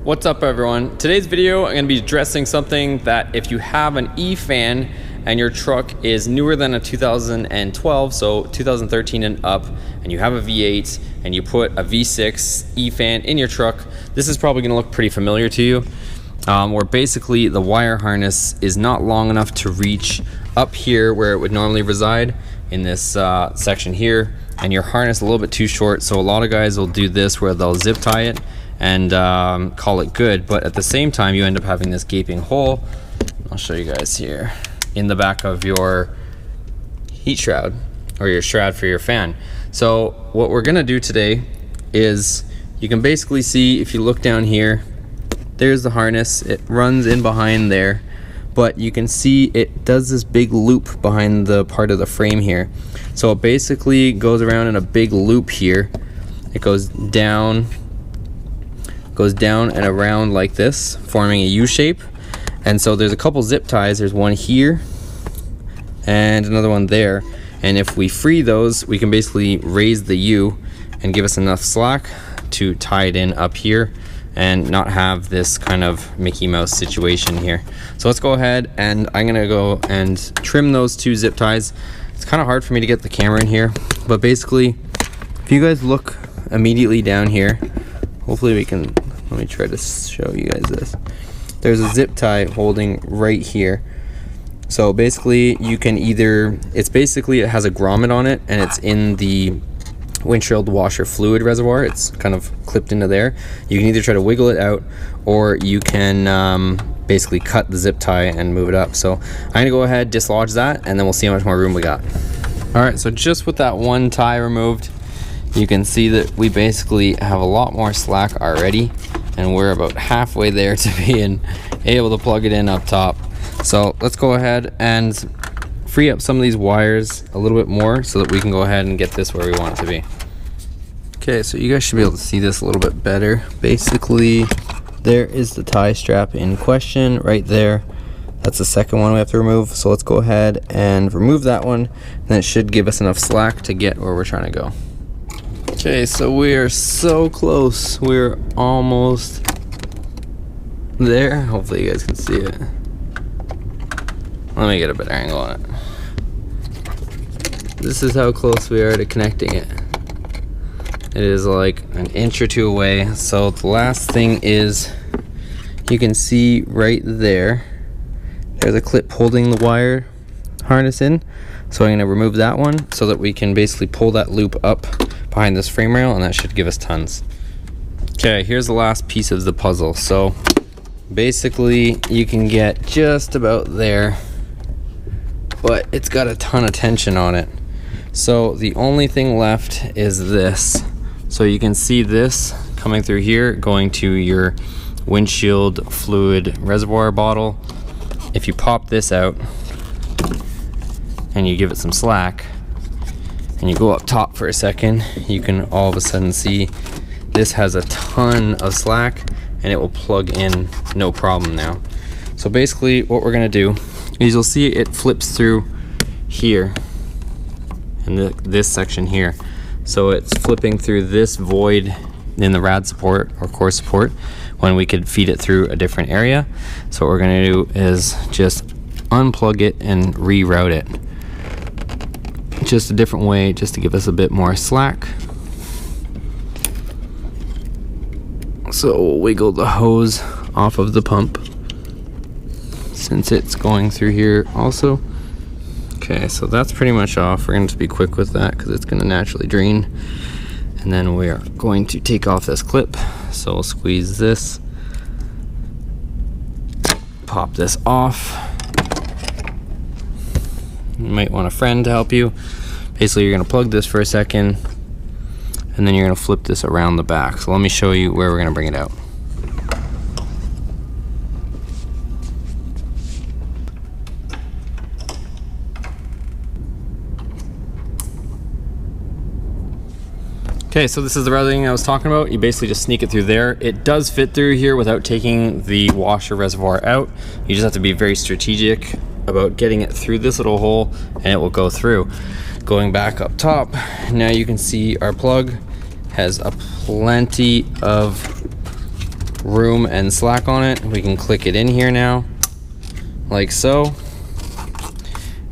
What's up everyone? Today's video I'm going to be addressing something that if you have an E-fan and your truck is newer than a 2012, so 2013 and up, and you have a V8 and you put a V6 E-fan in your truck, this is probably going to look pretty familiar to you, where basically the wire harness is not long enough to reach up here where it would normally reside in this section here, and your harness a little bit too short. So a lot of guys will do this where they'll zip tie it and call it good, but at the same time you end up having this gaping hole. I'll show you guys here in the back of your heat shroud or your shroud for your fan. So what we're gonna do today is, you can basically see, if you look down here, there's the harness, it runs in behind there, but you can see it does this big loop behind the part of the frame here. So it basically goes around in a big loop here. It goes down and around like this, forming a U shape. And so there's a couple zip ties. There's one here and another one there. And if we free those, we can basically raise the U and give us enough slack to tie it in up here and not have this kind of Mickey Mouse situation here. So let's go ahead, and I'm gonna go and trim those two zip ties. It's kind of hard for me to get the camera in here, but basically if you guys look immediately down here, hopefully we can, let me try to show you guys this. There's a zip tie holding right here. So basically you can either, it has a grommet on it and it's in the windshield washer fluid reservoir. It's kind of clipped into there. You can either try to wiggle it out, or you can basically cut the zip tie and move it up. So I'm gonna go ahead, dislodge that, and then we'll see how much more room we got. All right, so just with that one tie removed, you can see that we basically have a lot more slack already, and we're about halfway there to being able to plug it in up top. So let's go ahead and free up some of these wires a little bit more so that we can go ahead and get this where we want it to be. Okay, so you guys should be able to see this a little bit better. Basically, there is the tie strap in question right there. That's the second one we have to remove. So let's go ahead and remove that one, and it should give us enough slack to get where we're trying to go. Okay, so we are so close. We're almost there. Hopefully you guys can see it. Let me get a better angle on it. This is how close we are to connecting it. It is like an inch or two away. So the last thing is, you can see right there, there's a clip holding the wire harness in. So I'm gonna remove that one so that we can basically pull that loop up behind this frame rail, and that should give us tons. Okay, here's the last piece of the puzzle. So basically you can get just about there, but it's got a ton of tension on it. So the only thing left is this. So you can see this coming through here, going to your windshield fluid reservoir bottle. If you pop this out and you give it some slack and you go up top for a second, you can all of a sudden see this has a ton of slack and it will plug in no problem now. So basically what we're gonna do is, you'll see it flips through here in this section here. So it's flipping through this void in the rad support or core support when we could feed it through a different area. So what we're gonna do is just unplug it and reroute it. Just a different way, just to give us a bit more slack. So we'll wiggle the hose off of the pump, since it's going through here also. Okay, so that's pretty much off. We're going to be quick with that because it's going to naturally drain. And then we are going to take off this clip. So we'll squeeze this, pop this off. You might want a friend to help you. Basically, you're going to plug this for a second, and then you're going to flip this around the back. So let me show you where we're going to bring it out. Okay, so this is the routing I was talking about. You basically just sneak it through there. It does fit through here without taking the washer reservoir out. You just have to be very strategic about getting it through this little hole, and it will go through. Going back up top, now you can see our plug has a plenty of room and slack on it, we can click it in here now, like so.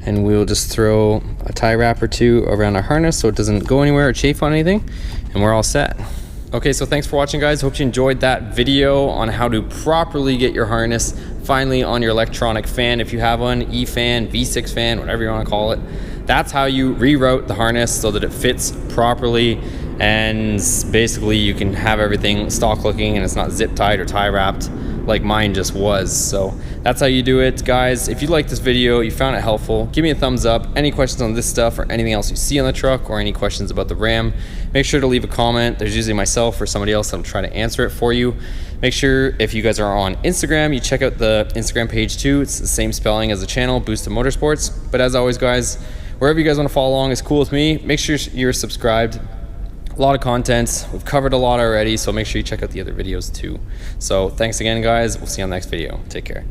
And we'll just throw a tie wrap or two around our harness so it doesn't go anywhere or chafe on anything, and we're all set. Okay, so thanks for watching, guys. Hope you enjoyed that video on how to properly get your harness finally on your electronic fan. If you have one, E-fan, V6 fan, whatever you want to call it, that's how you reroute the harness so that it fits properly, and basically you can have everything stock looking and it's not zip tied or tie wrapped like mine just was. So that's how you do it, guys. If you liked this video, you found it helpful, give me a thumbs up. Any questions on this stuff or anything else you see on the truck, or any questions about the Ram, make sure to leave a comment. There's usually myself or somebody else that'll try to answer it for you. Make sure if you guys are on Instagram, you check out the Instagram page too. It's the same spelling as the channel, Boosted Motorsports. But as always, guys, wherever you guys want to follow along is cool with me. Make sure you're subscribed. A lot of content. We've covered a lot already, so make sure you check out the other videos too. So thanks again, guys. We'll see you on the next video. Take care.